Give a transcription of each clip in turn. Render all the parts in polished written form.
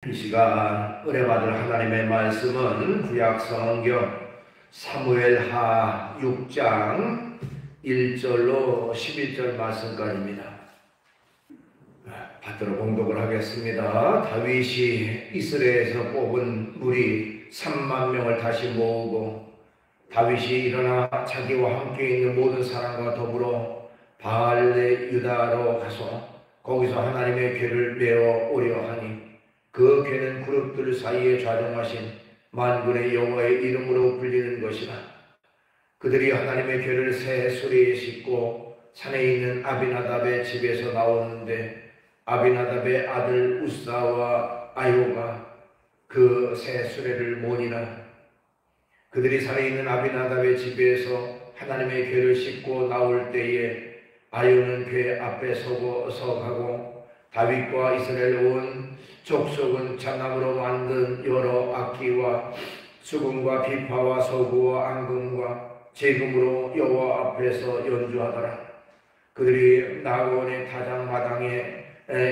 이 시간 은혜 받을 하나님의 말씀은 구약 성경 사무엘하 6장 1절로 11절 말씀까지입니다. 받들어 봉독을 하겠습니다. 다윗이 이스라엘에서 뽑은 무리 3만 명을 다시 모으고 다윗이 일어나 자기와 함께 있는 모든 사람과 더불어 바알레 유다로 가서 거기서 하나님의 궤를 메어 오려 하니 그 궤는 그룹들 사이에 좌정하신 만군의 여호와의 이름으로 불리는 것이라. 그들이 하나님의 궤를 새 수레에 싣고 산에 있는 아비나답의 집에서 나오는데 아비나답의 아들 우사와 아요가 그 새 수레를 모니라. 그들이 산에 있는 아비나답의 집에서 하나님의 궤를 싣고 나올 때에 아요는 궤 앞에 서가고 다윗과 이스라엘 온 족속은 잣나무로 만든 여러 악기와 수금과 비파와 서구와 앙금과 제금으로 여호와 앞에서 연주하더라. 그들이 나곤의 타작마당에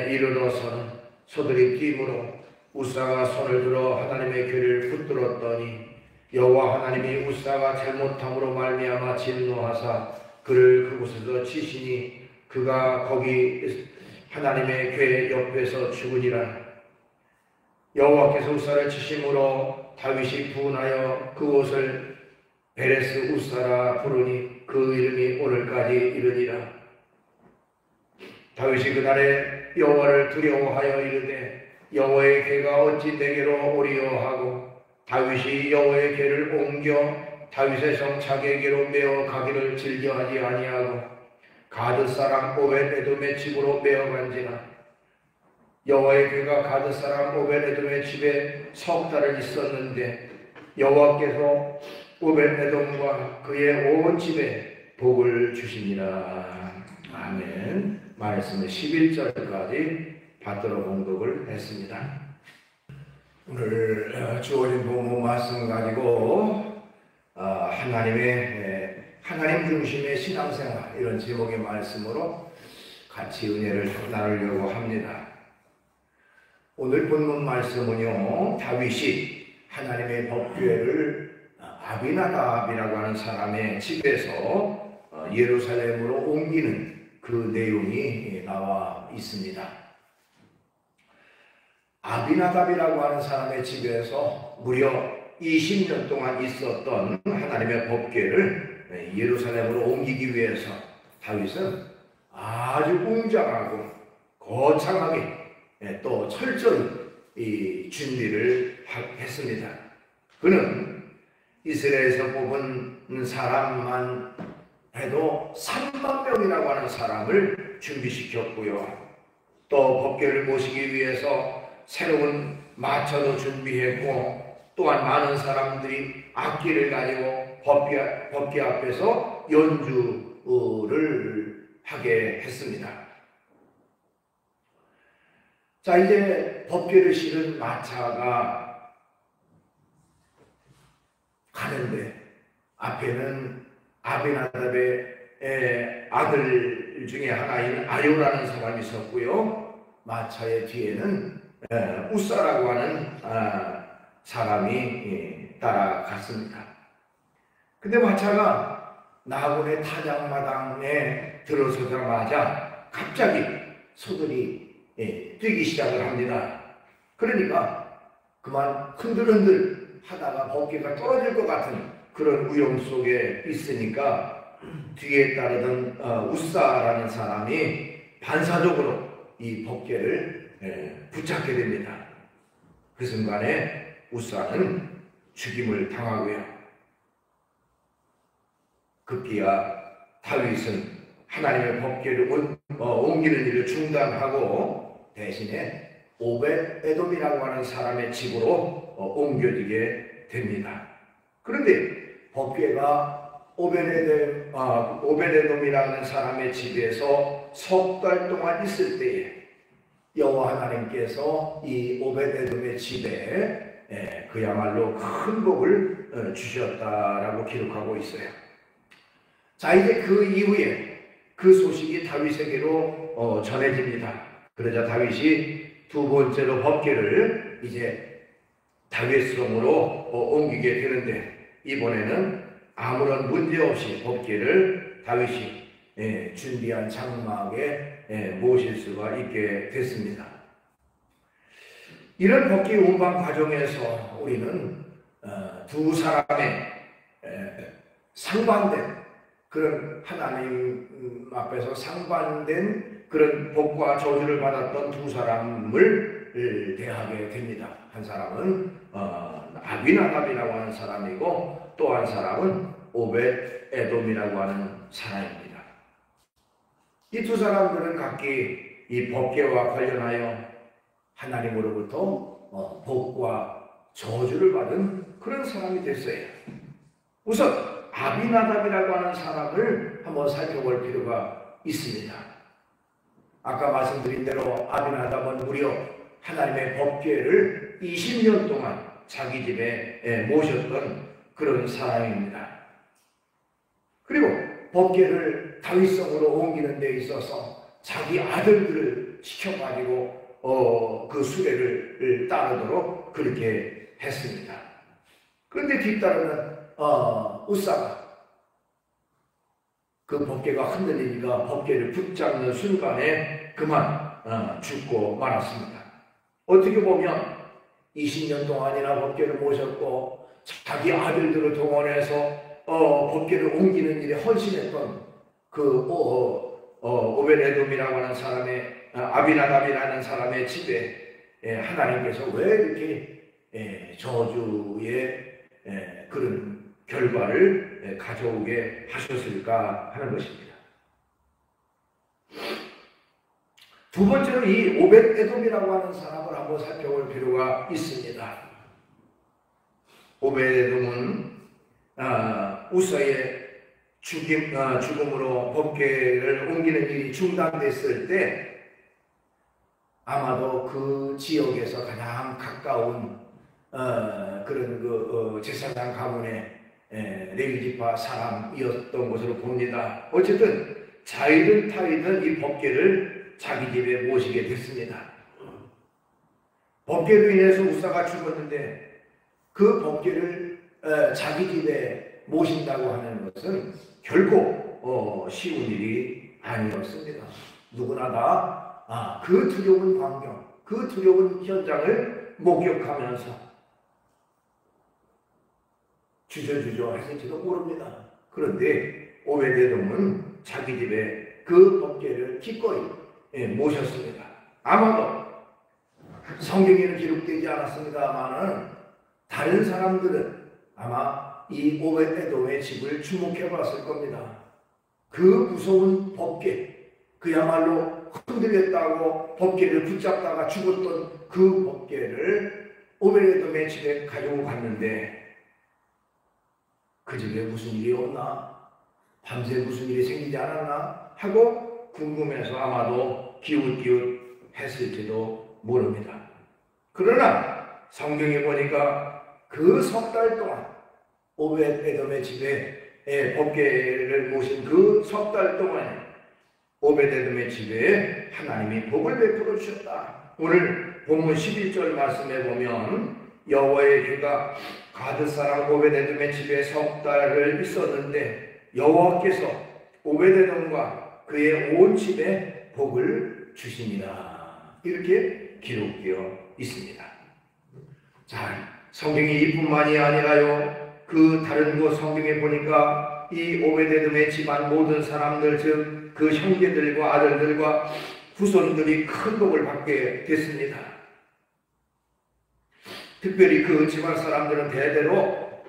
이르러서는 소들이 뛰므로 우사가 손을 들어 하나님의 궤를 붙들었더니 여호와 하나님이 우사가 잘못함으로 말미암아 진노하사 그를 그곳에서 치시니 그가 거기 하나님의 궤 옆에서 죽으니라. 여호와께서 우사를 치심으로 다윗이 분하여 그곳을 베레스 우사라 부르니 그 이름이 오늘까지 이르니라. 다윗이 그날에 여호와를 두려워하여 이르되 여호와의 궤가 어찌 내게로 오리요 하고 다윗이 여호와의 궤를 옮겨 다윗의 성 자기에게로 메어 가기를 즐겨하지 아니하고 가드 사람 오벳에돔의 집으로 메어 간지나 여호와의 궤가 가드 사람 오벳에돔의 집에 석 달을 있었는데 여호와께서 오벳에돔과 그의 온 집에 복을 주시니라. 아멘. 말씀은 11절까지 받들어 봉독을 했습니다. 오늘 주어진 본문 말씀 가지고 하나님 중심의 신앙생활, 이런 제목의 말씀으로 같이 은혜를 나누려고 합니다. 오늘 본문 말씀은요, 다윗이 하나님의 법궤를 아비나답이라고 하는 사람의 집에서 예루살렘으로 옮기는 그 내용이 나와 있습니다. 아비나답이라고 하는 사람의 집에서 무려 20년 동안 있었던 하나님의 법궤를 예루살렘으로 옮기기 위해서 다윗은 아주 웅장하고 거창하게 또 철저히 준비를 했습니다. 그는 이스라엘에서 뽑은 사람만 해도 3만 명이라고 하는 사람을 준비시켰고요. 또 법궤를 모시기 위해서 새로운 마차도 준비했고 또한 많은 사람들이 악기를 가지고 법궤 앞에서 연주를 하게 했습니다. 자, 이제 법궤를 실은 마차가 가는데 앞에는 아비나답의 아들 중에 하나인 아요라는 사람이 있었고요. 마차의 뒤에는 우사라고 하는 사람이 따라갔습니다. 근데 마차가 나곤의 타작마당에 들어서자마자 갑자기 소들이 뛰기 시작을 합니다. 그러니까 그만 흔들흔들 하다가 법궤가 떨어질 것 같은 그런 위험 속에 있으니까 뒤에 따르던 우사라는 사람이 반사적으로 이 법궤를 붙잡게 됩니다. 그 순간에 우사는 죽임을 당하고요. 급기야 다윗은 하나님의 법궤를 옮기는 일을 중단하고 대신에 오벳에돔이라고 하는 사람의 집으로 옮겨지게 됩니다. 그런데 법궤가 오벳에돔이라는 사람의 집에서 석 달 동안 있을 때에 여호와 하나님께서 이 오벳에돔의 집에 그야말로 큰 복을 주셨다라고 기록하고 있어요. 자, 이제 그 이후에 그 소식이 다윗에게로 전해집니다. 그러자 다윗이 두 번째로 법궤를 법궤를 이제 다윗성으로 옮기게 되는데, 이번에는 아무런 문제 없이 법궤를 다윗이 준비한 장막에 모실 수가 있게 됐습니다. 이런 법궤 운반 과정에서 우리는 두 사람의 상반된 그런 하나님 앞에서 상반된 그런 복과 저주를 받았던 두 사람을 대하게 됩니다. 한 사람은 아비나답이라고 하는 사람이고, 또 한 사람은 오벳 에돔이라고 하는 사람입니다. 이 두 사람들은 각기 이 법궤와 관련하여 하나님으로부터 복과 저주를 받은 그런 사람이 됐어요. 우선 아비나답이라고 하는 사람을 한번 살펴볼 필요가 있습니다. 아까 말씀드린 대로 아비나답은 무려 하나님의 법궤를 20년 동안 자기 집에 모셨던 그런 사람입니다. 그리고 법궤를 다윗성으로 옮기는 데 있어서 자기 아들들을 시켜가지고 그 수레를 따르도록 그렇게 했습니다. 그런데 뒤따르는 우사가 그 법궤가 흔들리니까 법궤를 붙잡는 순간에 그만 죽고 말았습니다. 어떻게 보면 20년 동안이나 법궤를 모셨고 자기 아들들을 동원해서 법궤를 옮기는 일에 헌신했던 그 오벳에돔이라고 하는 사람의 아비나답이라는 사람의 집에 하나님께서 왜 이렇게 저주의 그런 결과를 가져오게 하셨을까 하는 것입니다. 두 번째로 이 오벳에돔이라고 하는 사람을 한번 살펴볼 필요가 있습니다. 오벳에돔은 우사의 죽음으로 법궤를 옮기는 일이 중단됐을 때 아마도 그 지역에서 가장 가까운 그런 제사장 가문의 레위지파 사람이었던 것으로 봅니다. 어쨌든 자이든 타이든 이 법궤를 자기 집에 모시게 됐습니다. 법궤로 인해서 우사가 죽었는데 그 법궤를 자기 집에 모신다고 하는 것은 결코 쉬운 일이 아니었습니다. 누구나 다 그 두려운 광경, 그 두려운 현장을 목격하면서 주저주저 했을지도 모릅니다. 그런데 오벳에돔은 자기 집에 그 법궤를 기꺼이 모셨습니다. 아마도 성경에는 기록되지 않았습니다만은 다른 사람들은 아마 이 오벳에돔의 집을 주목해 봤을 겁니다. 그 무서운 법궤, 그야말로 흔들렸다고 법궤를 붙잡다가 죽었던 그 법궤를 오벳에돔의 집에 가지고 갔는데 그 집에 무슨 일이 없나? 밤새 무슨 일이 생기지 않았나? 하고 궁금해서 아마도 기웃기웃 했을지도 모릅니다. 그러나 성경에 보니까 그 석 달 동안 오벳에돔의 집에 법궤를 모신 그 석 달 동안 오벳에돔의 집에 하나님이 복을 베풀어 주셨다. 오늘 본문 11절 말씀에 보면 여호와의 귀가 가드 사람 오벳에돔의 집에 석 달을 있었는데 여호와께서 오벳에돔과 그의 온 집에 복을 주시니라. 이렇게 기록되어 있습니다. 자, 성경이 이뿐만이 아니라요, 그 다른 곳 성경에 보니까 이 오벳에돔의 집안 모든 사람들, 즉 그 형제들과 아들들과 후손들이 큰 복을 받게 됐습니다. 특별히 그 집안 사람들은 대대로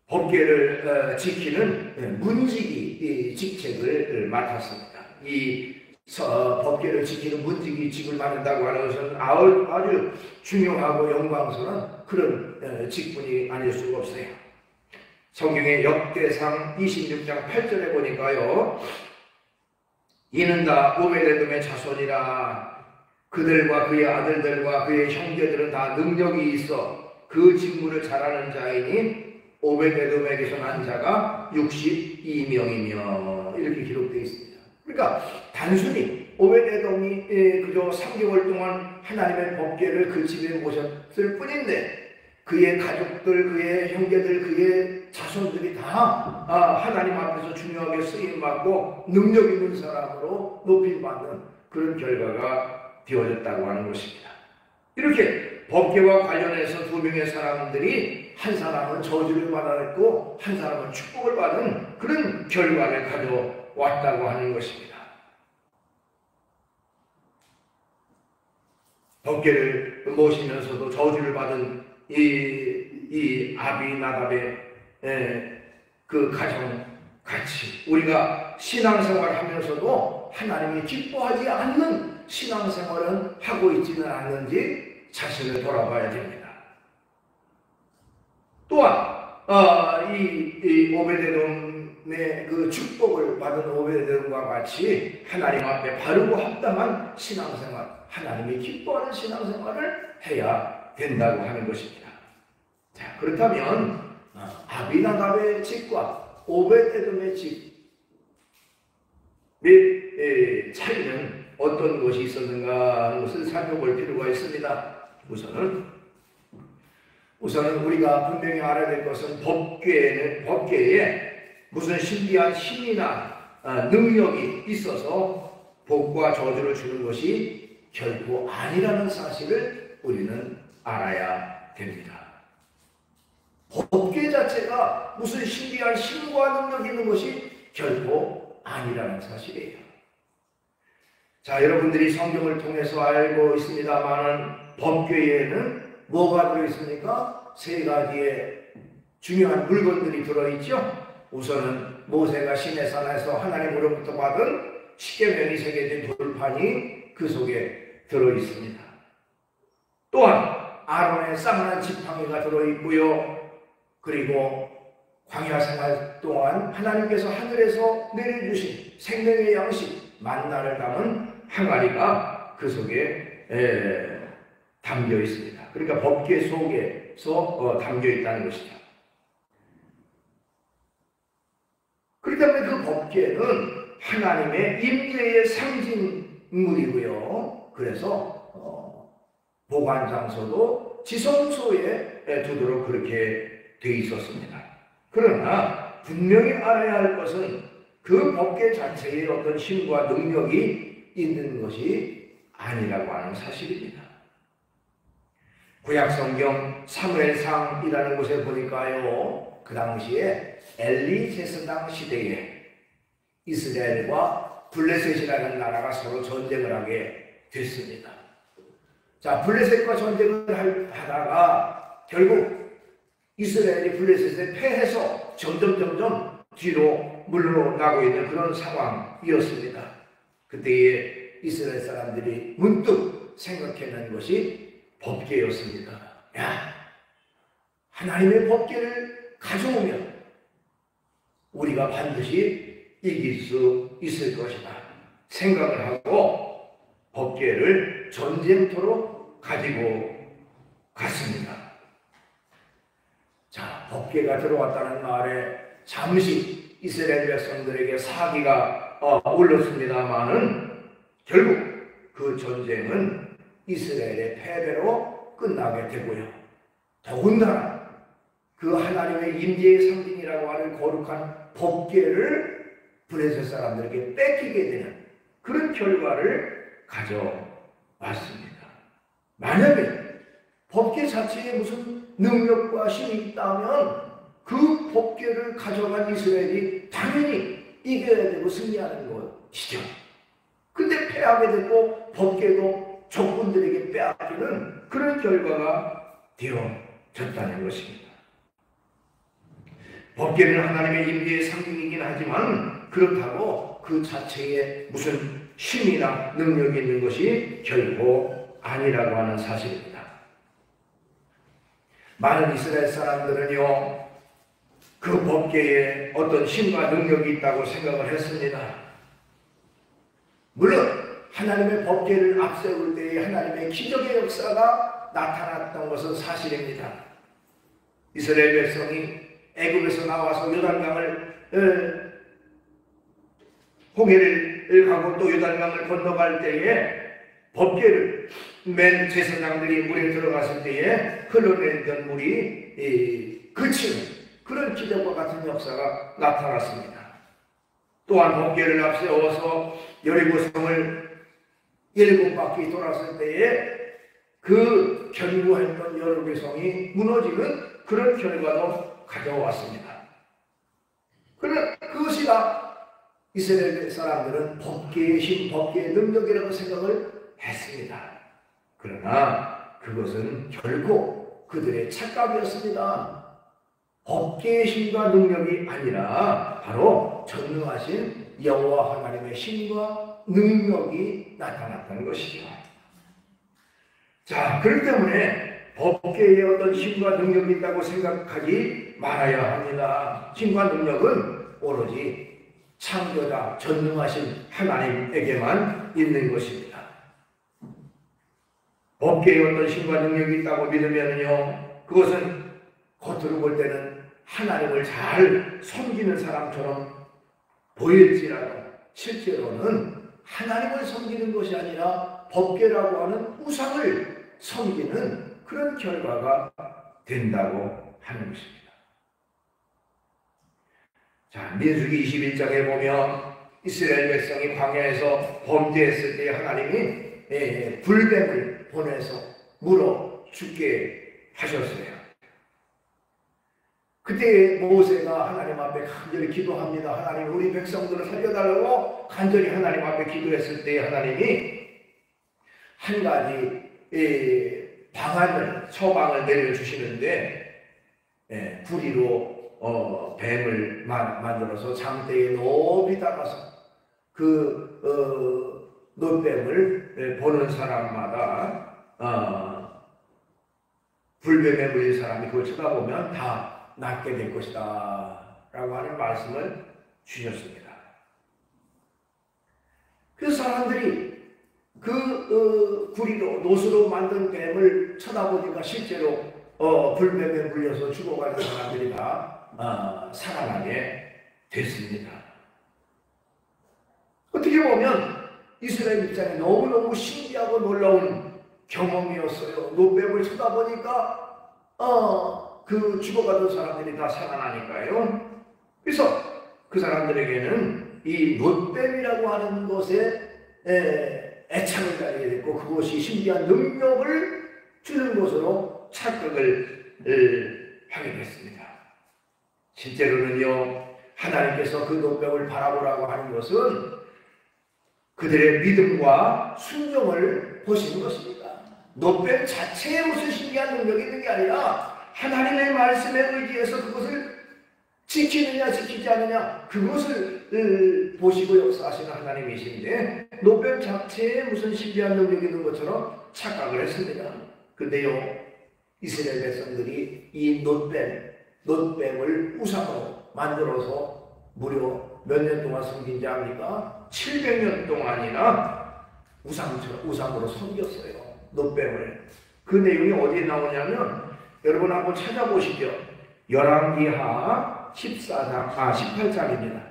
법궤를 지키는 문지기 직책을 맡았습니다. 이 법궤를 지키는 문지기직을 맡는다고 하는 것은 아주 중요하고 영광스러운 그런 직분이 아닐 수가 없어요. 성경의 역대상 26장 8절에 보니까요, 이는 다 오벳에돔의 자손이라. 그들과 그의 아들들과 그의 형제들은 다 능력이 있어 그 직무를 잘하는 자이니 오벳에돔에게서 난 자가 62명이며 이렇게 기록되어 있습니다. 그러니까 단순히 오벳에돔이 그저 3개월 동안 하나님의 법궤를 그 집에 모셨을 뿐인데 그의 가족들, 그의 형제들, 그의 자손들이 다 하나님 앞에서 중요하게 쓰임받고 능력 있는 사람으로 높임받는 그런 결과가 되어졌다고 하는 것입니다. 이렇게 법궤와 관련해서 두 명의 사람들이 한 사람은 저주를 받았고 한 사람은 축복을 받은 그런 결과를 가져왔다고 하는 것입니다. 법궤를 모시면서도 저주를 받은 이 아비나답의 그 가정 같이 우리가 신앙생활 하면서도 하나님이 기뻐하지 않는 신앙생활은 하고 있지는 않는지 자신을 돌아봐야 됩니다. 또한 이 오베데돔의 그 축복을 받은 오베데돔과 같이 하나님 앞에 바르고 합당한 신앙생활, 하나님이 기뻐하는 신앙생활을 해야 된다고 하는 것입니다. 자, 그렇다면 아비나답의 집과 오벳에돔의 집의 차이는 어떤 것이 있었는가 하는 것을 살펴볼 필요가 있습니다. 우선은 우리가 분명히 알아야 될 것은 법궤에 무슨 신비한 힘이나 능력이 있어서 복과 저주를 주는 것이 결코 아니라는 사실을 우리는 알아야 됩니다. 법궤 자체가 무슨 신비한 힘과 능력이 있는 것이 결코 아니라는 사실이에요. 자, 여러분들이 성경을 통해서 알고 있습니다만은 법궤에는 뭐가 들어있습니까? 세 가지의 중요한 물건들이 들어있죠. 우선은 모세가 시내산에서 하나님으로부터 받은 십계명이 새겨진 돌판이 그 속에 들어있습니다. 또한 아론의 쌍난 지팡이가 들어있고요. 그리고 광야 생활 동안 하나님께서 하늘에서 내려주신 생명의 양식 만나를 담은 항아리가 그 속에 담겨 있습니다. 그러니까 법궤 속에서 담겨 있다는 것이죠. 그렇기 때문에 그 법궤는 하나님의 임재의 상징물이고요. 그래서 보관 장소도 지성소에 두도록 그렇게 되어 있었습니다. 그러나 분명히 알아야 할 것은 그 법궤 자체에 어떤 힘과 능력이 있는 것이 아니라고 하는 사실입니다. 구약성경 사무엘상이라는 곳에 보니까요, 그 당시에 엘리제스당 시대에 이스라엘과 블레셋이라는 나라가 서로 전쟁을 하게 됐습니다. 자, 블레셋과 전쟁을 하다가 결국 이스라엘이 블레셋에 패해서 점점 뒤로 물러나고 있는 그런 상황이었습니다. 그때에 이스라엘 사람들이 문득 생각해낸 것이 법궤였습니다. 야, 하나님의 법궤를 가져오면 우리가 반드시 이길 수 있을 것이다 생각을 하고 법궤를 전쟁터로 가지고 갔습니다. 자, 법궤가 들어왔다는 말에 잠시 이스라엘 백성들에게 사기가 올랐습니다마는 결국 그 전쟁은 이스라엘의 패배로 끝나게 되고요. 더군다나 그 하나님의 임재의 상징이라고 하는 거룩한 법궤를 블레셋 사람들에게 뺏기게 되는 그런 결과를 가져왔습니다. 만약에 법궤 자체에 무슨 능력과 힘이 있다면 그 법궤를 가져간 이스라엘이 당연히 이겨야 되고 승리하는 것이죠. 근데 패하게 되고 법궤도 적군들에게 빼앗기는 그런 결과가 되어졌다는 것입니다. 법궤는 하나님의 임재의 상징이긴 하지만 그렇다고 그 자체에 무슨 힘이나 능력이 있는 것이 결코 아니라고 하는 사실입니다. 많은 이스라엘 사람들은요, 그 법궤에 어떤 힘과 능력이 있다고 생각을 했습니다. 물론 하나님의 법궤를 앞세울 때에 하나님의 기적의 역사가 나타났던 것은 사실입니다. 이스라엘 백성이 애굽에서 나와서 요단강을 홍해를 요단길을 가고 또 요단강을 건너갈 때에 법궤를 맨 제사장들이 물에 들어갔을 때에 흘러내리던 물이 그치는 그런 기적과 같은 역사가 나타났습니다. 또한 법궤를 앞세워서 여리고성을 7바퀴 돌았을 때에 그 견고했던 여리고성이 무너지는 그런 결과도 가져왔습니다. 그러나 그것이다 이스라엘 사람들은 법궤의 힘, 법궤의 능력이라고 생각을 했습니다. 그러나 그것은 결국 그들의 착각이었습니다. 법궤의 힘과 능력이 아니라 바로 전능하신 여호와 하나님의 힘과 능력이 나타났던 것이죠. 자, 그렇기 때문에 법궤에 어떤 힘과 능력이 있다고 생각하지 말아야 합니다. 힘과 능력은 오로지 창조자 전능하신 하나님에게만 있는 것입니다. 법궤에 어떤 힘과 능력이 있다고 믿으면요, 그것은 겉으로 볼 때는 하나님을 잘 섬기는 사람처럼 보일지라도 실제로는 하나님을 섬기는 것이 아니라 법궤라고 하는 우상을 섬기는 그런 결과가 된다고 하는 것입니다. 자, 민수기 21장에 보면 이스라엘 백성이 광야에서 범죄했을 때 하나님이 불뱀을 보내서 물어 죽게 하셨어요. 그때 모세가 하나님 앞에 간절히 기도합니다. 하나님, 우리 백성들을 살려달라고 간절히 하나님 앞에 기도했을 때 하나님이 한 가지 처방을 내려주시는데, 부리로 뱀을 만들어서 장대에 높이 달아서 그 노뱀을 보는 사람마다 불뱀에 물린 사람이 그걸 쳐다보면 다 낫게 될 것이다 라고 하는 말씀을 주셨습니다. 그 사람들이 그 구리로 노수로 만든 뱀을 쳐다보니까 실제로 불뱀에 물려서 죽어가는 사람들이 다 살아나게 됐습니다. 어떻게 보면 이스라엘 입장에 너무너무 신기하고 놀라운 경험이었어요. 노뱀을 쳐다보니까 그 죽어가던 사람들이 다 살아나니까요. 그래서 그 사람들에게는 이 노뱀이라고 하는 것에 애착을 가지게 됐고, 그것이 신비한 능력을 주는 것으로 착각을 하게 됐습니다. 실제로는요, 하나님께서 그 노뱀을 바라보라고 하는 것은 그들의 믿음과 순종을 보시는 것입니다. 노뱀 자체에 무슨 신비한 능력이 있는 게 아니라 하나님의 말씀에 의지해서 그것을 지키느냐 지키지 않느냐, 그것을 보시고 역사하시는 하나님이신데 노뱀 자체에 무슨 신비한 능력이 있는 것처럼 착각을 했습니다. 근데요, 이스라엘 백성들이 이 노뱀을 우상으로 만들어서 무려 몇 년 동안 섬긴지 압니까? 700년 동안이나 우상으로 섬겼어요. 노뱀을. 그 내용이 어디에 나오냐면, 여러분 한번 찾아보시죠. 열왕기하 18장입니다.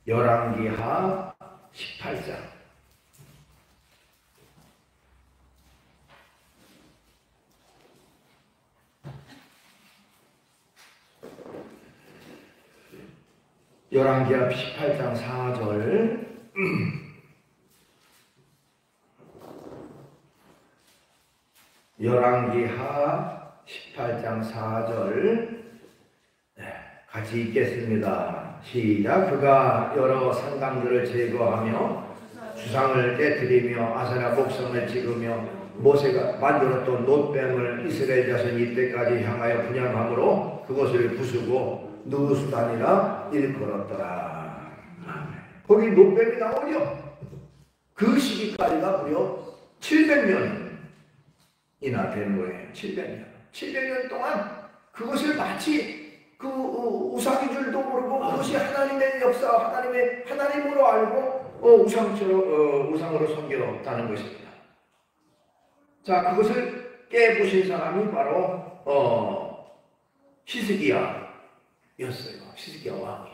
열왕기하 18장. 열왕기하 18장 4절. 열왕기하 18장 4절 같이 읽겠습니다. 시작. 그가 여러 산당들을 제거하며 주상을 깨뜨리며 아세라 목성을 찍으며 모세가 만들었던 놋뱀을 이스라엘 자손이 이때까지 향하여 분양함으로 그것을 부수고 누수단이라 일컬었더라. 거기 놋뱀이 나오죠. 그 시기까지가 무려 700년이나 되는 거예요. 700년 동안 그것을 마치 그 우상인 줄도 모르고 그것이 하나님의 역사, 하나님으로 알고 우상으로 섬겼다는 것입니다. 자, 그것을 깨부신 사람이 바로 히스기야였어요. 히스기야 왕이.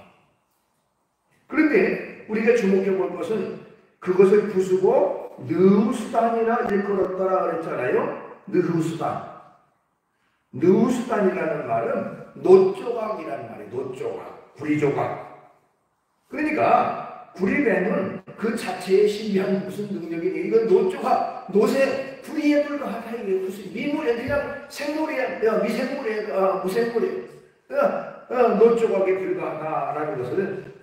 그런데 우리가 주목해 볼 것은 그것을 부수고 느후수단이라 일컬었더라 그랬잖아요. 느후수단이라는 말은 놋조각이라는 말이에요. 놋조각, 구리조각. 그러니까 구리뱀은 그 자체의 신비한 무슨 능력이니? 이건 놋조각, 놋에 구리에 불과하다. 이게 무슨 미물에 그냥 생물이야, 미생물이야, 무생물이야. 놋조각에 불과하다라는 것을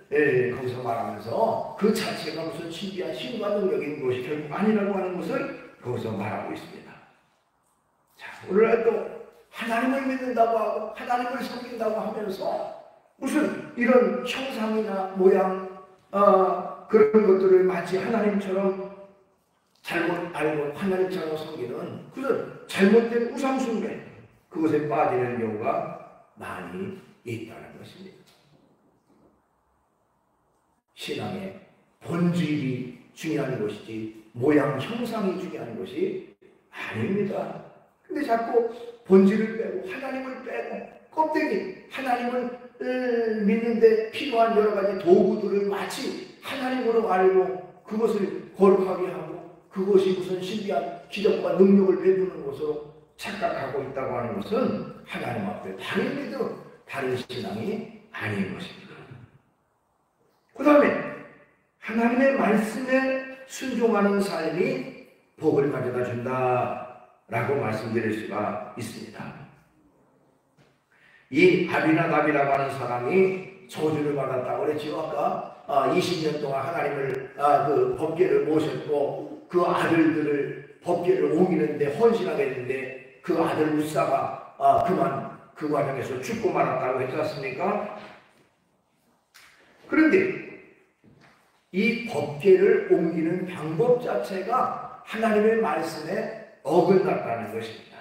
거기서 말하면서 그 자체가 무슨 신비한 신과 능력인 것이 결국 아니라고 하는 것을 거기서 말하고 있습니다. 자, 오늘날 또 하나님을 믿는다고 하고 하나님을 섬긴다고 하면서 무슨 이런 형상이나 모양 그런 것들을 마치 하나님처럼 잘못 알고 하나님처럼 섬기는 그런 잘못된 우상숭배, 그것에 빠지는 경우가 많이 있다는 것입니다. 신앙의 본질이 중요한 것이지 모양 형상이 중요한 것이 아닙니다. 근데 자꾸 본질을 빼고 하나님을 빼고 껍데기, 하나님을 믿는데 필요한 여러 가지 도구들을 마치 하나님으로 알고 그것을 거룩하게 하고 그것이 무슨 신비한 기적과 능력을 베푸는 것으로 착각하고 있다고 하는 것은 하나님 앞에 다른 믿음, 다른 신앙이 아닌 것입니다. 그 다음에 하나님의 말씀에 순종하는 삶이 복을 가져다 준다라고 말씀드릴 수가 있습니다. 이 아비나답이라고 하는 사람이 저주를 받았다고 그랬죠. 아까 20년 동안 하나님을 그 법궤를 모셨고 그 아들들을 법궤를 옮기는데 헌신하게 했는데 그 아들 우사가 그만 그 과정에서 죽고 말았다고 했지 않습니까? 그런데 이 법궤를 옮기는 방법 자체가 하나님의 말씀에 어긋났다는 것입니다.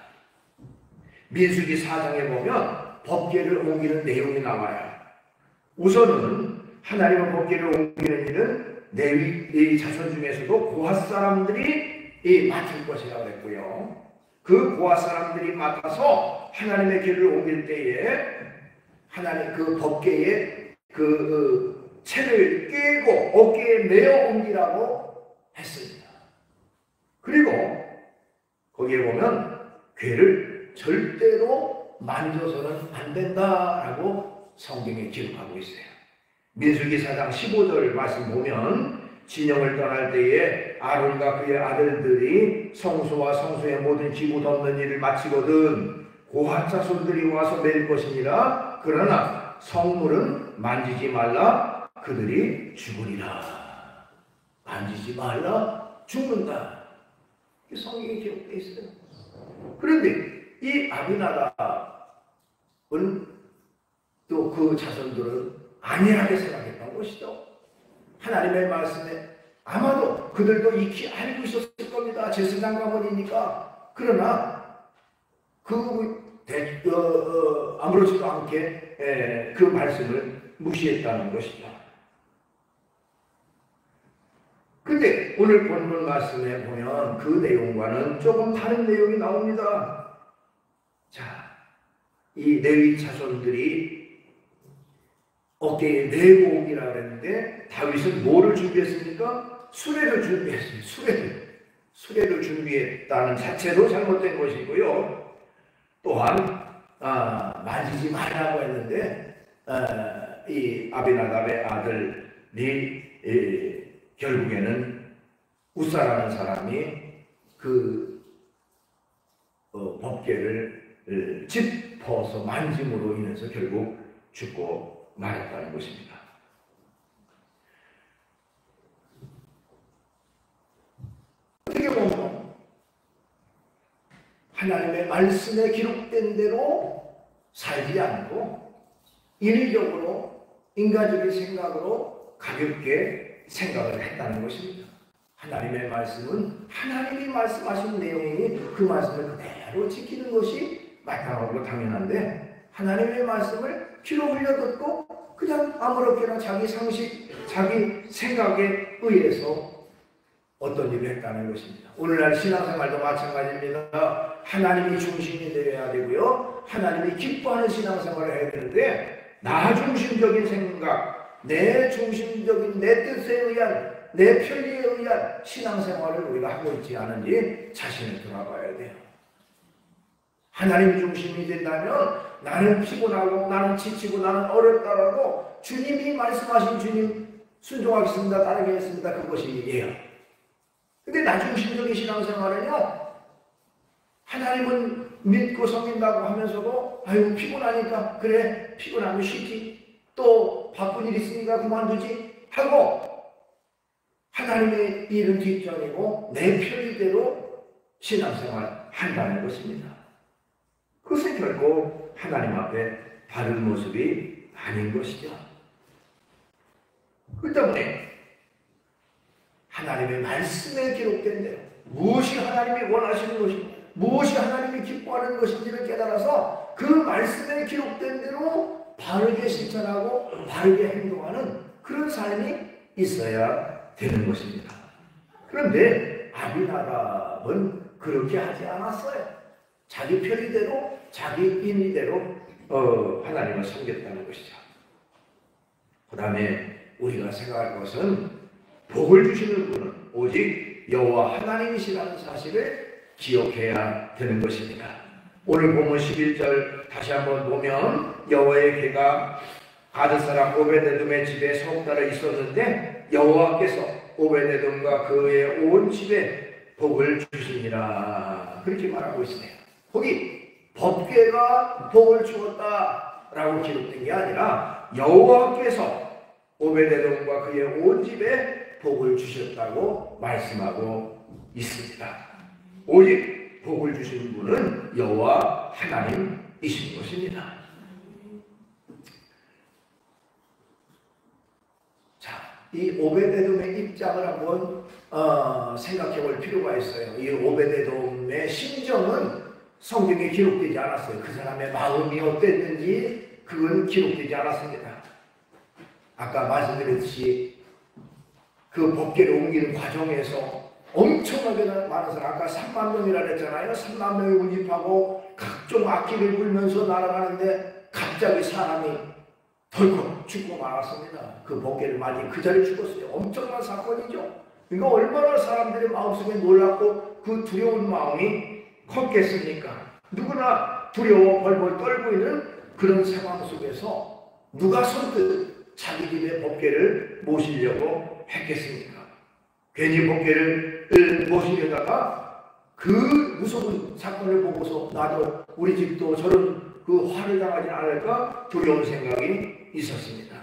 민수기 4장에 보면 법궤를 옮기는 내용이 나와요. 우선은 하나님의 법궤를 옮기는 일은 레위 자손 중에서도 고핫 사람들이 맡을 것이라고 했고요. 그 고핫 사람들이 맡아서 하나님의 궤를 옮길 때에 하나님 그 법궤에 그 채를 깨고 어깨에 메어 옮기라고 했습니다. 그리고 거기에 보면 궤를 절대로 만져서는 안 된다라고 성경에 기록하고 있어요. 민수기 4장 15절 말씀 보면 진영을 떠날 때에 아론과 그의 아들들이 성소와 성소의 모든 기구 덮는 일을 마치거든 고핫 자손들이 와서 맬 것이니라. 그러나 성물은 만지지 말라. 그들이 죽으리라. 만지지 말라. 죽는다. 성경에 기록되어 있어요. 그런데 이 아비나답은 또 그 자손들은 안일하게 생각했던 것이죠. 하나님의 말씀에 아마도 그들도 익히 알고 있었을 겁니다. 제사장 가문이니까. 그러나 아무렇지도 않게 그 말씀을 무시했다는 것이죠. 근데 오늘 본문 말씀에 보면 그 내용과는 조금 다른 내용이 나옵니다. 자, 이 레위 자손들이 어깨에 메고 오기라 그랬는데 다윗은 뭐를 준비했습니까? 수레를 준비했습니다. 수레를 준비했다는 자체도 잘못된 것이고요. 또한 만지지 말라고 했는데 이 아비나답의 아들이 결국에는 우사라는 사람이 그 법궤를 짚어서 만짐으로 인해서 결국 죽고 말았다는 것입니다. 어떻게 보면 하나님의 말씀에 기록된 대로 살지 않고 인위적으로 인간적인 생각으로 가볍게 생각을 했다는 것입니다. 하나님의 말씀은 하나님이 말씀하신 내용이니 그 말씀을 그대로 지키는 것이 마땅하고 당연한데 하나님의 말씀을 귀로 흘려 듣고 그냥 아무렇게나 자기 상식, 자기 생각에 의해서 어떤 일을 했다는 것입니다. 오늘날 신앙생활도 마찬가지입니다. 하나님이 중심이 되어야 되고요. 하나님이 기뻐하는 신앙생활을 해야 되는데 나 중심적인 생각, 내 중심적인 내 뜻에 의한 내 편리에 의한 신앙생활을 우리가 하고 있지 않은지 자신을 돌아봐야 돼요. 하나님 중심이 된다면 나는 피곤하고 나는 지치고 나는 어렵다라고 주님이 말씀하신 주님 순종하겠습니다. 따르겠습니다. 그것이에요. 근데 나 중심적인 신앙생활은요, 하나님은 믿고 섬긴다고 하면서도 아유 피곤하니까 그래 피곤하면 쉬지, 또 바쁜 일 있으니까 그만두지 하고 하나님의 일은 뒷전이고 내 편의대로 신앙생활 한다는 것입니다. 그것은 결국 하나님 앞에 바른 모습이 아닌 것이죠. 그 때문에 하나님의 말씀에 기록된 대로 무엇이 하나님이 원하시는 것인지 무엇이 하나님이 기뻐하는 것인지를 깨달아서 그 말씀에 기록된 대로 바르게 실천하고 바르게 행동하는 그런 삶이 있어야 되는 것입니다. 그런데 아비나답은 그렇게 하지 않았어요. 자기 편의대로 자기 인의대로 하나님을 섬겼다는 것이죠. 그 다음에 우리가 생각할 것은 복을 주시는 분은 오직 여호와 하나님이시라는 사실을 기억해야 되는 것입니다. 오늘 본문 11절 다시 한번 보면 여호와의 개가 가드 사람 오베데돔의 집에 석 달을 있었는데 여호와께서 오베데돔과 그의 온 집에 복을 주시니라 그렇게 말하고 있습니다. 거기 법궤가 복을 주었다라고 기록된 게 아니라 여호와께서 오베데돔과 그의 온 집에 복을 주셨다고 말씀하고 있습니다. 오직 복을 주시는 분은 여호와 하나님이신 것입니다. 자, 이 오베데돔의 입장을 한번 생각해 볼 필요가 있어요. 이 오베데돔의 심정은 성경에 기록되지 않았어요. 그 사람의 마음이 어땠는지 그건 기록되지 않았습니다. 아까 말씀드렸듯이 그 법궤를 옮기는 과정에서 엄청나게 많은 사람, 아까 3만 명이라 그랬잖아요. 3만 명이 운집하고 각종 악기를 불면서 날아가는데 갑자기 사람이 덜컥 죽고 말았습니다. 그 법궤를 맞이 그 자리에 죽었어요. 엄청난 사건이죠. 그러니까 얼마나 사람들의 마음속에 놀랍고 그 두려운 마음이 컸겠습니까? 누구나 두려워 벌벌 떨고 있는 그런 상황 속에서 누가 선뜻 자기 집에 법궤를 모시려고 했겠습니까? 괜히 법궤를 모시려다가 그 무서운 사건을 보고서 나도 우리 집도 저런 그 화를 당하지 않을까 두려운 생각이 있었습니다.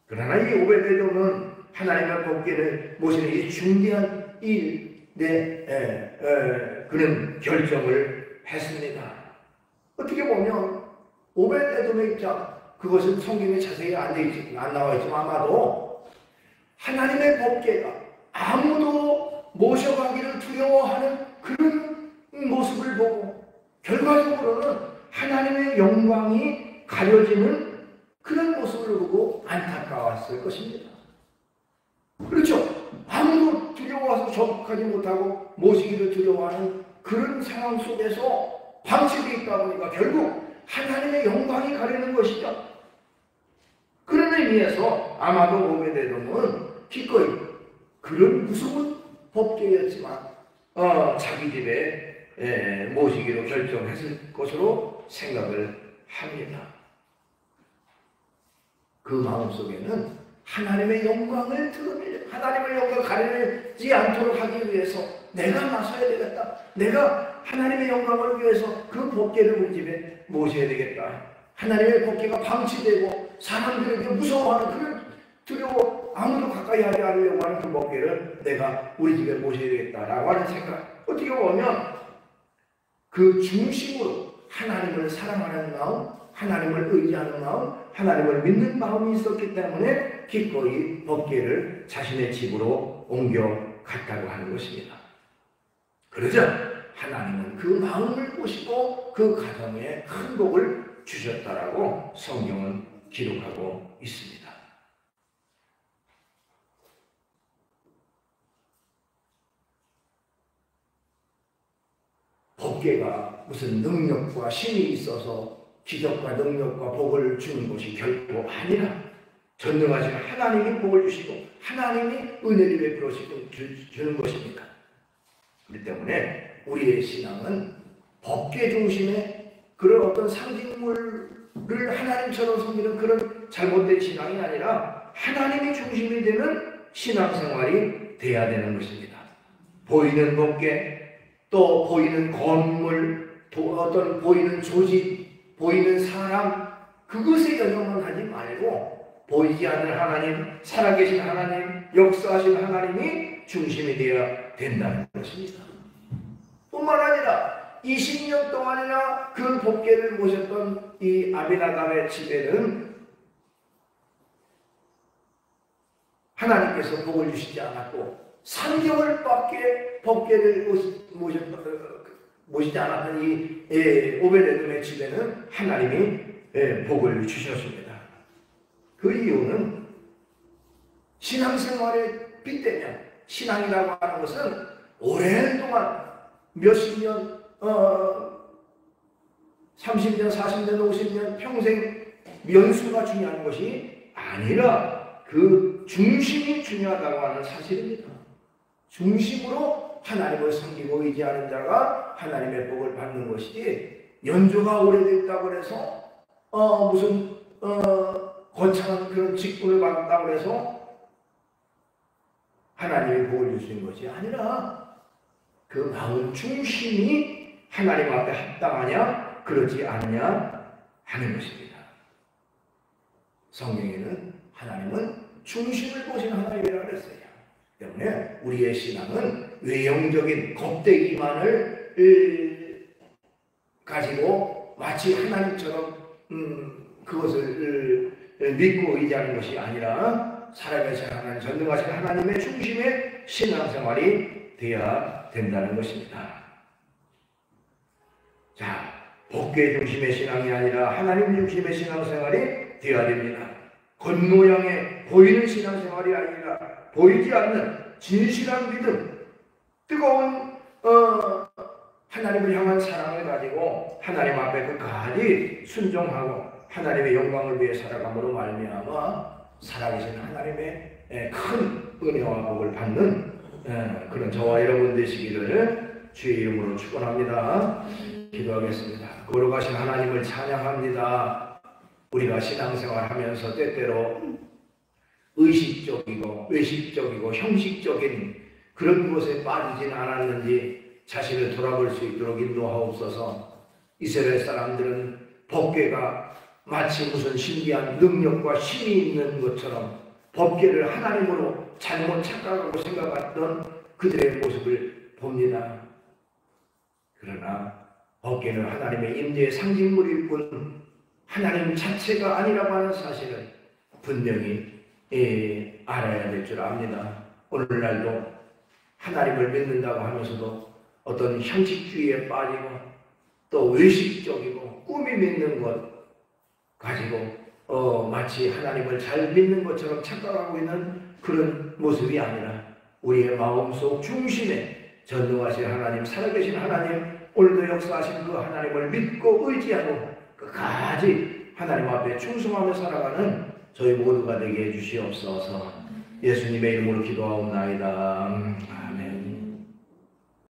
그러나 이 오베데돔은 하나님의 법궤를 모시는 이 중대한 일에 그는 결정을 했습니다. 어떻게 보면 오베데돔의 입장, 그것은 성경에 자세히 안 나와 있지만 아마도 하나님의 법궤가 아무도 모셔가기를 두려워하는 그런 모습을 보고 결과적으로는 하나님의 영광이 가려지는 그런 모습을 보고 안타까웠을 것입니다. 그렇죠. 아무도 두려워서 접근하지 못하고 모시기를 두려워하는 그런 상황 속에서 방식이 있다 보니까 결국 하나님의 영광이 가리는 것이죠. 그런 의미에서 아마도 오베데돔은 기꺼이 그런 무서운 법궤였지만 자기 집에 모시기로 결정했을 것으로 생각을 합니다. 그 마음속에는 하나님의 영광을 드러내려, 하나님의 영광을 가리지 않도록 하기 위해서 내가 나서야 되겠다. 내가 하나님의 영광을 위해서 그 법궤를 우리 집에 모셔야 되겠다. 하나님의 법궤가 방치되고 사람들에게 무서워하는 그런 두려워 아무도 가까이 하지 않으려고 하는 그 법궤를 내가 우리 집에 모셔야 되겠다라고 하는 생각. 어떻게 보면 그 중심으로 하나님을 사랑하는 마음, 하나님을 의지하는 마음, 하나님을 믿는 마음이 있었기 때문에 기꺼이 법궤를 자신의 집으로 옮겨갔다고 하는 것입니다. 그러자 하나님은 그 마음을 보시고 그 가정에 큰 복을 주셨다라고 성경은 기록하고 있습니다. 법궤가 무슨 능력과 힘이 있어서 기적과 능력과 복을 주는 것이 결코 아니라 전능하신 하나님이 복을 주시고 하나님이 은혜를 베풀어 주는 것입니다. 그렇기 때문에 우리의 신앙은 법계 중심의 그런 어떤 상징물을 하나님처럼 섬기는 그런 잘못된 신앙이 아니라 하나님이 중심이 되는 신앙생활이 돼야 되는 것입니다. 보이는 법계, 또 보이는 건물, 또 어떤 보이는 조직, 보이는 사람, 그것에 연연만 하지 말고 보이지 않는 하나님, 살아계신 하나님, 역사하신 하나님이 중심이 되어야 된다는 것입니다. 뿐만 아니라 20년 동안이나 그 법궤를 모셨던 이 아비나답의 집에는 하나님께서 복을 주시지 않았고 3개월밖에 법궤를 모시지 않았던 이 오베데돔의 집에는 하나님이 복을 주셨습니다. 그 이유는 신앙생활에 빗대며 신앙이라고 하는 것은 오랜 동안 몇십 년, 30년, 40년, 50년, 평생 연수가 중요한 것이 아니라 그 중심이 중요하다고 하는 사실입니다. 중심으로 하나님을 섬기고 의지하는 자가 하나님의 복을 받는 것이지, 연조가 오래됐다고 해서 무슨 거창한 그런 직분을 받았다고 해서 하나님의 복을 주시는 것이 아니라 그 마음 중심이 하나님 앞에 합당하냐 그렇지 않느냐 하는 것입니다. 성경에는 하나님은 중심을 보시는 하나님이라고 했어요. 때문에 우리의 신앙은 외형적인 겉대기만을 가지고 마치 하나님처럼 그것을 믿고 의지하는 것이 아니라 살아계신 하나님, 전능하신 하나님의 중심의 신앙생활이 되어야 된다는 것입니다. 자, 법궤 중심의 신앙이 아니라 하나님 중심의 신앙생활이 되어야 됩니다. 겉모양에 보이는 신앙생활이 아니라 보이지 않는 진실한 믿음, 뜨거운 하나님을 향한 사랑을 가지고 하나님 앞에 끝까지 순종하고 하나님의 영광을 위해 살아감으로 말미암아 살아계신 하나님의 큰 은혜와 복을 받는 그런 저와 여러분 되시기를 주의 이름으로 축원합니다. 기도하겠습니다. 거룩하신 하나님을 찬양합니다. 우리가 신앙생활 하면서 때때로 의식적이고 외식적이고 형식적인 그런 것에 빠지진 않았는지 자신을 돌아볼 수 있도록 인도하옵소서. 이스라엘 사람들은 법궤가 마치 무슨 신기한 능력과 힘이 있는 것처럼 법궤를 하나님으로 잘못 착각하고 생각했던 그들의 모습을 봅니다. 그러나 법궤는 하나님의 임재의 상징물일 뿐 하나님 자체가 아니라고 하는 사실을 분명히 알아야 될 줄 압니다. 오늘날도 하나님을 믿는다고 하면서도 어떤 형식주의에 빠지고 또 외식적이고 꿈이 믿는 것 가지고 마치 하나님을 잘 믿는 것처럼 착각하고 있는 그런 모습이 아니라 우리의 마음속 중심에 전능하신 하나님, 살아계신 하나님, 오늘도 역사하신 그 하나님을 믿고 의지하고 끝까지 하나님 앞에 충성하며 살아가는 저희 모두가 되게 해주시옵소서. 예수님의 이름으로 기도하옵나이다.